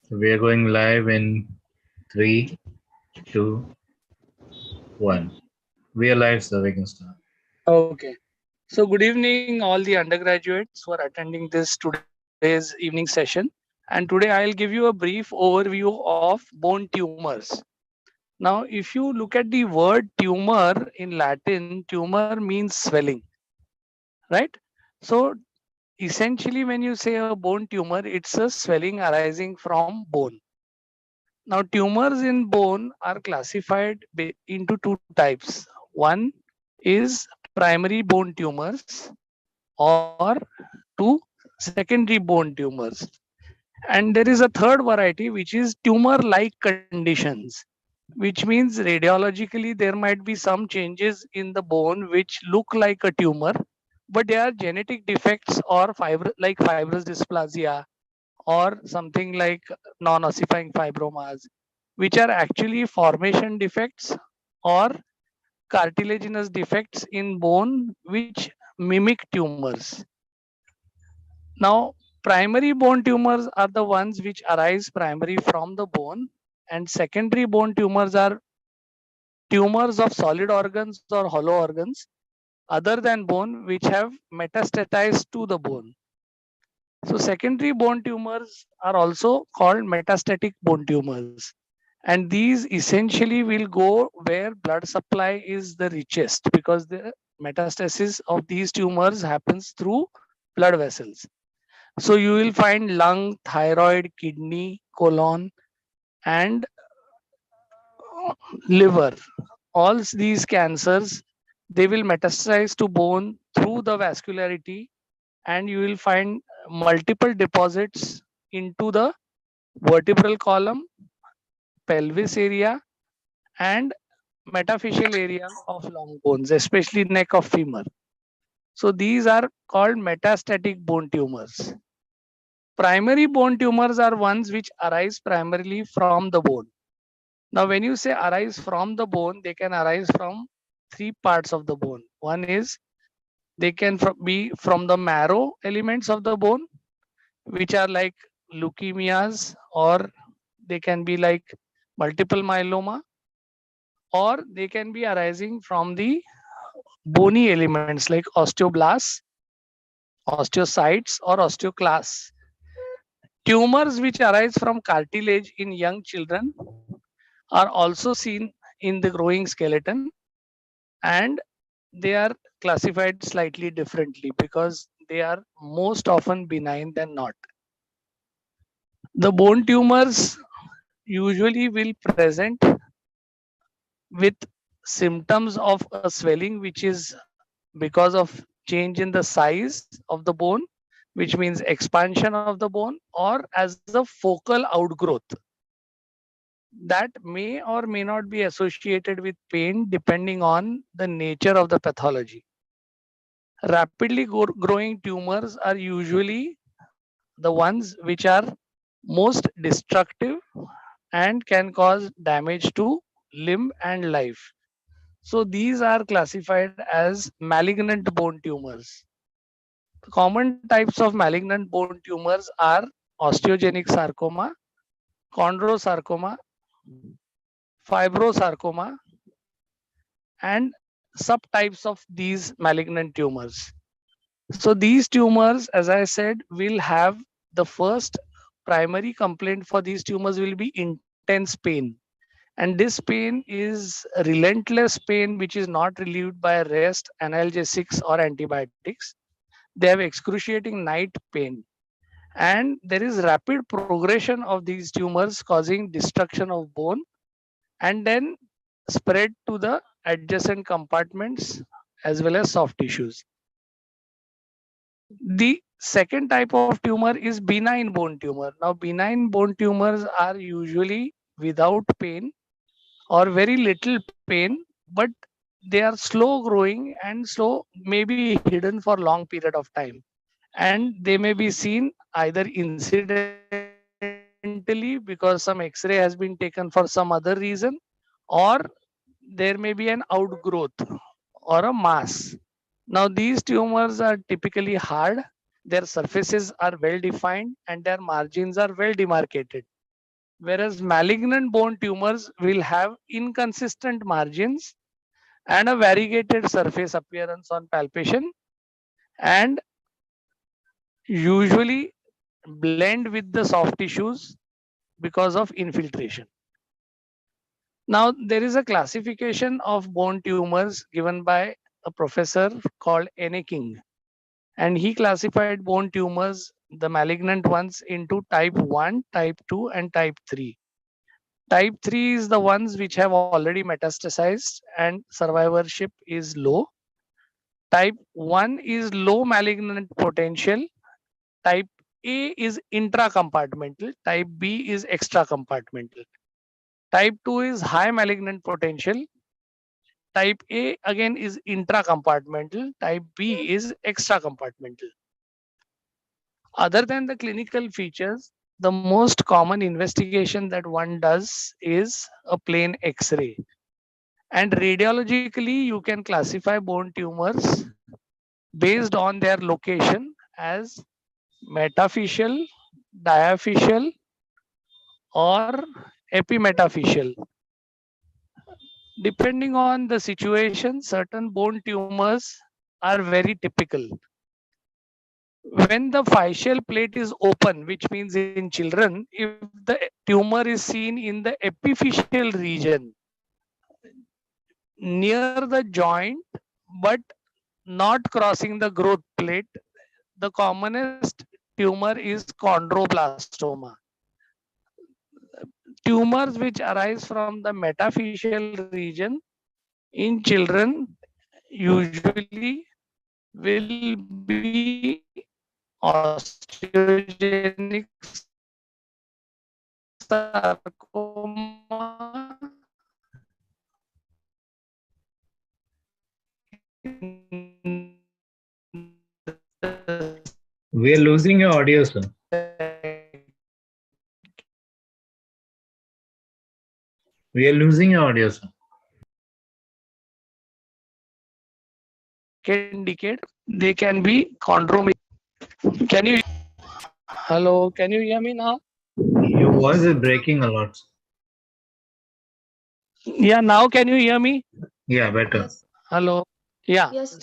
We are going live in 3, 2, 1. We are live, so we can start. Okay. So good evening, all the undergraduates who are attending this today's evening session. And today I'll give you a brief overview of bone tumors. Now, if you look at the word tumor in Latin, tumor means swelling, right? So essentially, when you say a bone tumor, it's a swelling arising from bone. Now, tumors in bone are classified into two types. One is primary bone tumors, or two secondary bone tumors. And there is a third variety, which is tumor like conditions, which means radiologically there might be some changes in the bone which look like a tumor, but they are genetic defects or like fibrous dysplasia or something like non-ossifying fibromas, which are actually formation defects or cartilaginous defects in bone which mimic tumors. Now, primary bone tumors are the ones which arise primarily from the bone, and secondary bone tumors are tumors of solid organs or hollow organs other than bone which have metastatized to the bone. So, secondary bone tumors are also called metastatic bone tumors, and these essentially will go where blood supply is the richest because the metastasis of these tumors happens through blood vessels. So you will find lung, thyroid, kidney, colon, and liver. All these cancers, they will metastasize to bone through the vascularity, and you will find multiple deposits into the vertebral column, pelvis area, and metaphyseal area of long bones, especially neck of femur. So these are called metastatic bone tumors. Primary bone tumors are ones which arise primarily from the bone. Now, when you say arise from the bone, they can arise from three parts of the bone. One is they can be from the marrow elements of the bone, which are like leukemias, or they can be like multiple myeloma, or they can be arising from the bony elements like osteoblasts, osteocytes, or osteoclasts. Tumors which arise from cartilage in young children are also seen in the growing skeleton, and they are classified slightly differently because they are most often benign than not. The bone tumors usually will present with symptoms of a swelling, which is because of change in the size of the bone, which means expansion of the bone, or as a focal outgrowth that may or may not be associated with pain depending on the nature of the pathology. Rapidly growing tumors are usually the ones which are most destructive and can cause damage to limb and life. So these are classified as malignant bone tumors. The common types of malignant bone tumors are osteogenic sarcoma, chondrosarcoma, fibrosarcoma, and subtypes of these malignant tumors. So these tumors, as I said, will have the first primary complaint for these tumors will be intense pain. And this pain is relentless pain, which is not relieved by rest, analgesics, or antibiotics. They have excruciating night pain. And there is rapid progression of these tumors causing destruction of bone and then spread to the adjacent compartments as well as soft tissues. The second type of tumor is benign bone tumor. Now, benign bone tumors are usually without pain or very little pain, but they are slow growing and slow, maybe hidden for long period of time. And they may be seen either incidentally because some X-ray has been taken for some other reason, or there may be an outgrowth or a mass. Now, these tumors are typically hard, their surfaces are well defined, and their margins are well demarcated. whereas malignant bone tumors will have inconsistent margins and a variegated surface appearance on palpation, and usually blend with the soft tissues because of infiltration. Now, there is a classification of bone tumors given by a professor called N.A. King, and he classified bone tumors, the malignant ones, into type 1, type 2, and type 3. Type 3 is the ones which have already metastasized and survivorship is low. Type 1 is low malignant potential. Type A is intracompartmental. Type B is extracompartmental. Type 2 is high malignant potential. Type A again is intracompartmental. Type B is extracompartmental. Other than the clinical features, the most common investigation that one does is a plain X-ray. And radiologically, you can classify bone tumors based on their location as metaphyseal, diaphyseal, or epimetaphyseal. Depending on the situation, certain bone tumors are very typical. When the physeal plate is open, which means in children, if the tumor is seen in the epiphyseal region near the joint, but not crossing the growth plate, the commonest tumor is chondroblastoma. Tumors which arise from the metaphyseal region in children usually will be We are losing your audio, sir. We are losing your audio, sir. decade, they can be chondromy. Can you? Hello, can you hear me now? Your voice is breaking a lot. Yeah, now can you hear me? Yeah, better. Yes. Hello. Yeah. Yes.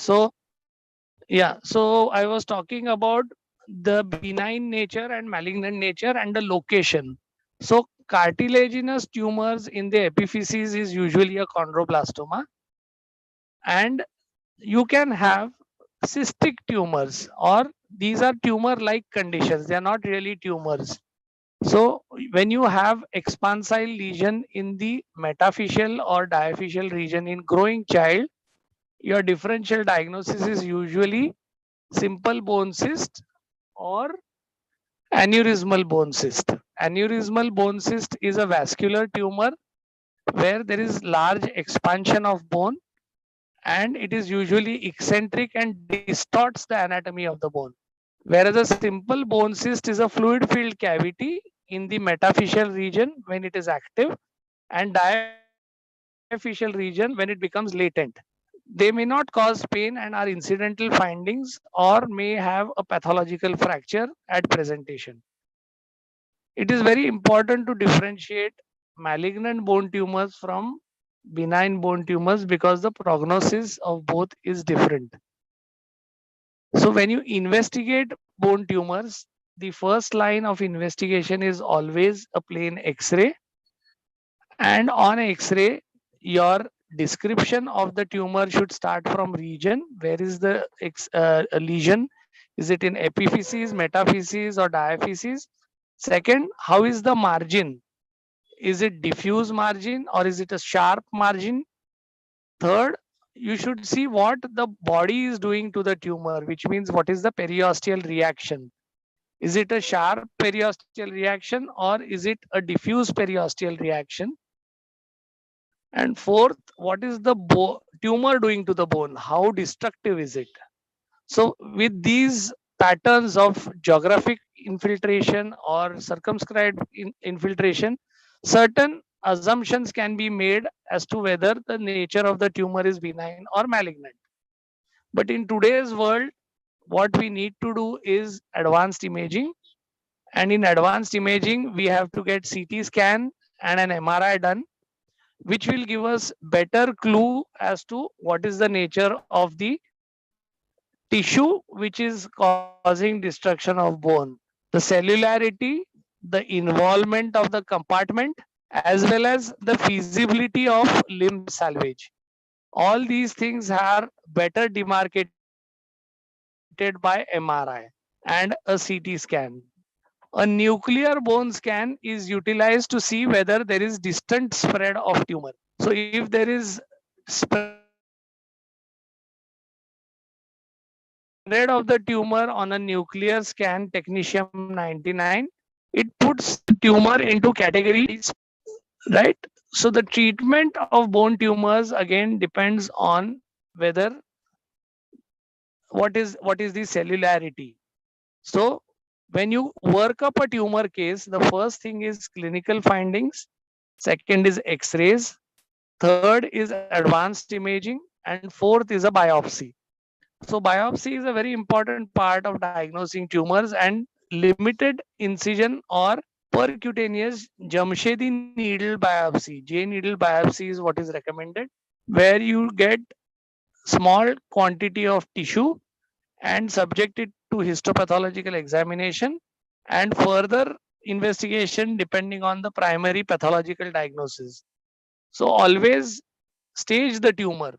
So I was talking about the benign nature and malignant nature and the location. So cartilaginous tumors in the epiphyses is usually a chondroblastoma, and you can have cystic tumors, or these are tumor like conditions, they are not really tumors. So when you have expansile lesion in the metaphyseal or diaphyseal region in growing child, your differential diagnosis is usually simple bone cyst or aneurysmal bone cyst. Aneurysmal bone cyst is a vascular tumor where there is large expansion of bone, and it is usually eccentric and distorts the anatomy of the bone. Whereas a simple bone cyst is a fluid filled cavity in the metaphyseal region when it is active, and diaphyseal region when it becomes latent. They may not cause pain and are incidental findings, or may have a pathological fracture at presentation. It is very important to differentiate malignant bone tumors from benign bone tumors because the prognosis of both is different. So when you investigate bone tumors, the first line of investigation is always a plain X-ray. And on X-ray, your description of the tumor should start from region. Where is the lesion? Is it in epiphyses, metaphyses, or diaphyses? Second, how is the margin? Is it diffuse margin or is it a sharp margin? Third, you should see what the body is doing to the tumor, which means what is the periosteal reaction. Is it a sharp periosteal reaction or is it a diffuse periosteal reaction? And fourth, what is the tumor doing to the bone? How destructive is it? So, with these patterns of geographic infiltration or circumscribed infiltration, certain assumptions can be made as to whether the nature of the tumor is benign or malignant. But in today's world, what we need to do is advanced imaging, And in advanced imaging, we have to get CT scan and an MRI done, which will give us better clue as to what is the nature of the tissue which is causing destruction of bone. The cellularity, the involvement of the compartment, as well as the feasibility of limb salvage. All these things are better demarcated by MRI and a CT scan. A nuclear bone scan is utilized to see whether there is distant spread of tumor. So if there is spread of the tumor on a nuclear scan technetium 99, it puts the tumor into category C, right? So the treatment of bone tumors again depends on whether what is the cellularity. So when you work up a tumor case, the first thing is clinical findings, second is x-rays, third is advanced imaging, and fourth is a biopsy. So biopsy is a very important part of diagnosing tumors, and limited incision or percutaneous Jamshedi needle biopsy. J needle biopsy is what is recommended, where you get small quantity of tissue and subject it to histopathological examination and further investigation depending on the primary pathological diagnosis. So always stage the tumor,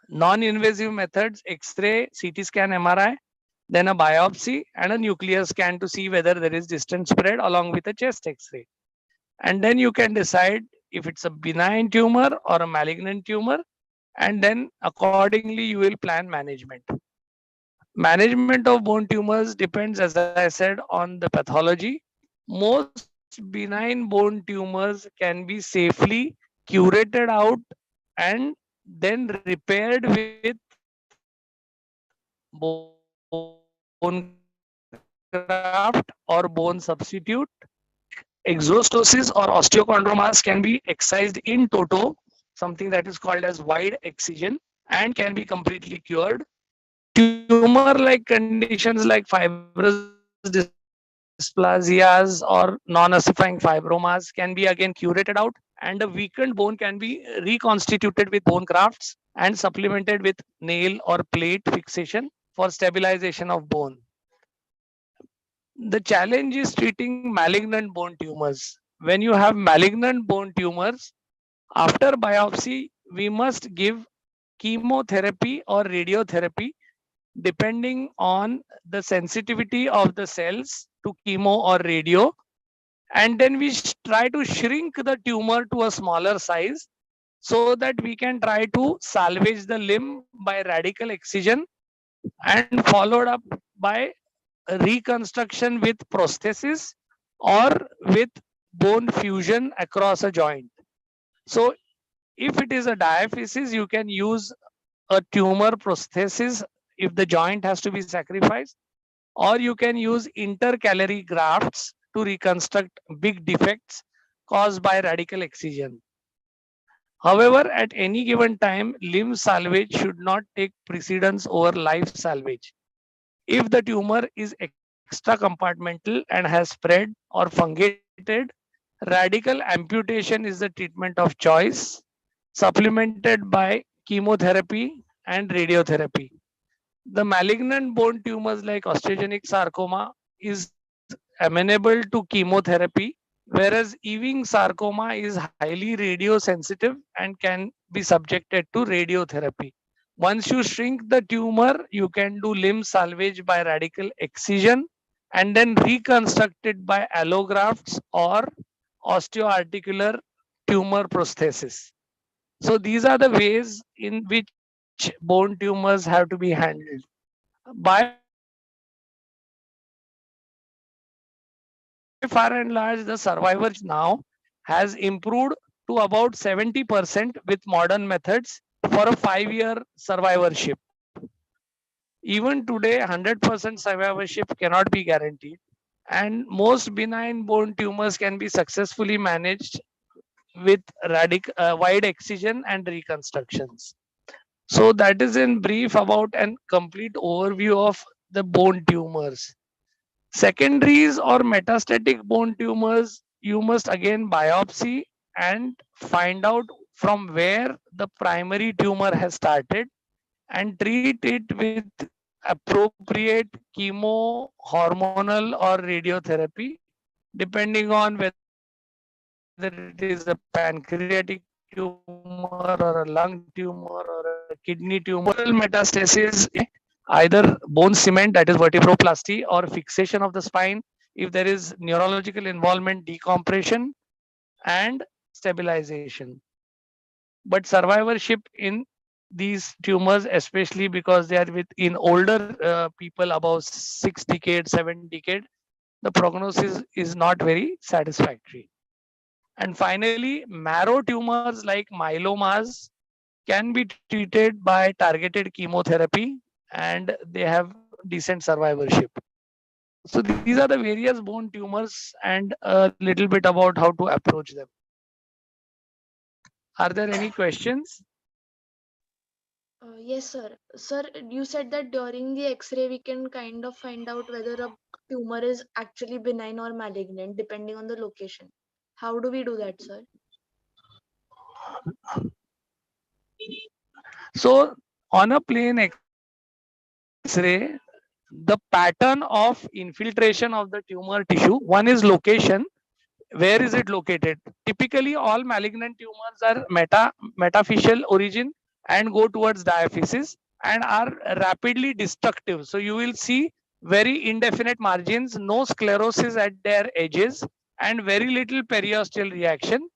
non-invasive methods, X-ray, CT scan, MRI, then a biopsy and a nuclear scan to see whether there is distant spread along with a chest X-ray. And then you can decide if it's a benign tumor or a malignant tumor, and then accordingly you will plan management. Management of bone tumors depends, as I said, on the pathology. Most benign bone tumors can be safely curated out and then repaired with bone graft or bone substitute. Exostosis or osteochondromas can be excised in toto, something that is called as wide excision, and can be completely cured. Tumor-like conditions like fibrous dysplasias or non-ossifying fibromas can be again curated out, and a weakened bone can be reconstituted with bone grafts and supplemented with nail or plate fixation for stabilization of bone. The challenge is treating malignant bone tumors. When you have malignant bone tumors, after biopsy, we must give chemotherapy or radiotherapy depending on the sensitivity of the cells to chemo or radio. And then we try to shrink the tumor to a smaller size so that we can try to salvage the limb by radical excision and followed up by reconstruction with prosthesis or with bone fusion across a joint. So if it is a diaphysis, you can use a tumor prosthesis if the joint has to be sacrificed, or you can use intercalary grafts to reconstruct big defects caused by radical excision. However, at any given time, limb salvage should not take precedence over life salvage. If the tumor is extra compartmental and has spread or fungated, radical amputation is the treatment of choice, supplemented by chemotherapy and radiotherapy. The malignant bone tumors like osteogenic sarcoma is amenable to chemotherapy, whereas Ewing sarcoma is highly radiosensitive and can be subjected to radiotherapy. Once you shrink the tumor, you can do limb salvage by radical excision and then reconstruct it by allografts or osteoarticular tumor prosthesis. So these are the ways in which bone tumors have to be handled. By far and large, the survivorship rate now has improved to about 70% with modern methods for a 5-year survivorship. Even today, 100% survivorship cannot be guaranteed, and most benign bone tumors can be successfully managed with wide excision and reconstructions. So that is in brief about and complete overview of the bone tumors. Secondaries or metastatic bone tumors, you must again biopsy and find out from where the primary tumor has started and treat it with appropriate chemo, hormonal, or radiotherapy, depending on whether it is a pancreatic tumor or a lung tumor or a kidney tumor. Total metastasis either bone cement, that is vertebroplasty, or fixation of the spine if there is neurological involvement, decompression, and stabilization. But survivorship in these tumors, especially because they are in older people above 6 decades, 7 decade, the prognosis is not very satisfactory. And finally, marrow tumors like myelomas can be treated by targeted chemotherapy and they have decent survivorship. So these are the various bone tumors and a little bit about how to approach them. Are there any questions? Yes, sir. Sir, you said that during the X-ray we can kind of find out whether a tumor is actually benign or malignant depending on the location. How do we do that, sir? So on a plain X-ray, the pattern of infiltration of the tumor tissue, one is location. Where is it located? Typically, all malignant tumors are metaphyseal origin and go towards diaphysis and are rapidly destructive. So you will see very indefinite margins, no sclerosis at their edges, and very little periosteal reaction.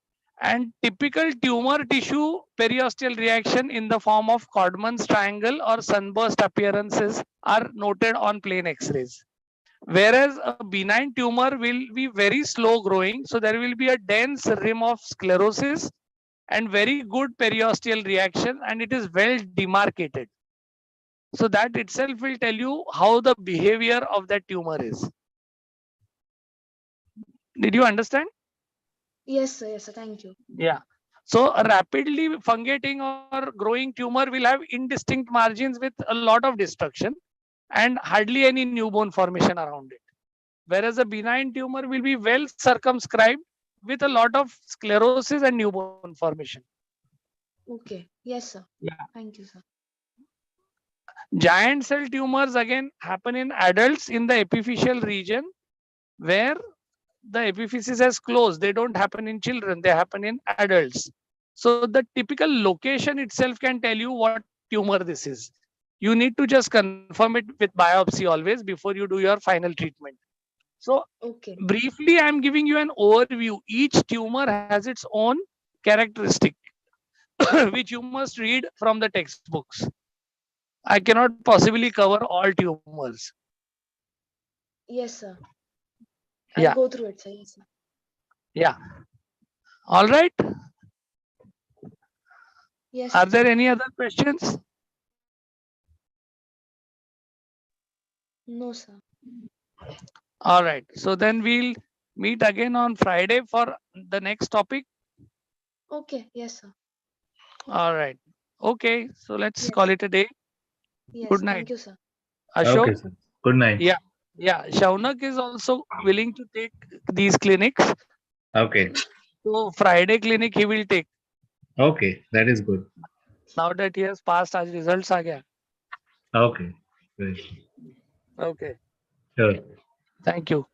And typical tumor tissue periosteal reaction in the form of Codman's triangle or sunburst appearances are noted on plain X-rays. Whereas a benign tumor will be very slow growing, so there will be a dense rim of sclerosis and very good periosteal reaction, and it is well demarcated. So that itself will tell you how the behavior of that tumor is. Did you understand? Yes, sir. Yes, sir. Thank you. Yeah. So a rapidly fungating or growing tumor will have indistinct margins with a lot of destruction and hardly any newborn formation around it. Whereas a benign tumor will be well circumscribed with a lot of sclerosis and newborn formation. Okay. Yes, sir. Yeah. Thank you, sir. Giant cell tumors again happen in adults in the epiphyseal region where the epiphysis has closed. They don't happen in children, they happen in adults. So the typical location itself can tell you what tumor this is. You need to just confirm it with biopsy always before you do your final treatment. So Okay. briefly, I'm giving you an overview. Each tumor has its own characteristic, which you must read from the textbooks. I cannot possibly cover all tumors. Yes, sir. Yeah, I'll go through it, sir. Yes, sir. yeah. All right. Yes, Are sir. there any other questions? No, sir. All right. So then we'll meet again on Friday for the next topic. Okay. Yes, sir. All right. Okay. So let's call Yes. it a day. Good Yes. night. Thank you, sir. Ashok. Okay, sir. Good night. Yeah. Yeah. Shaunak is also willing to take these clinics. Okay. So Friday clinic he will take. Okay, that is good. Now that he has passed, आज results आ गया. Okay. Great. Okay. Sure. Thank you.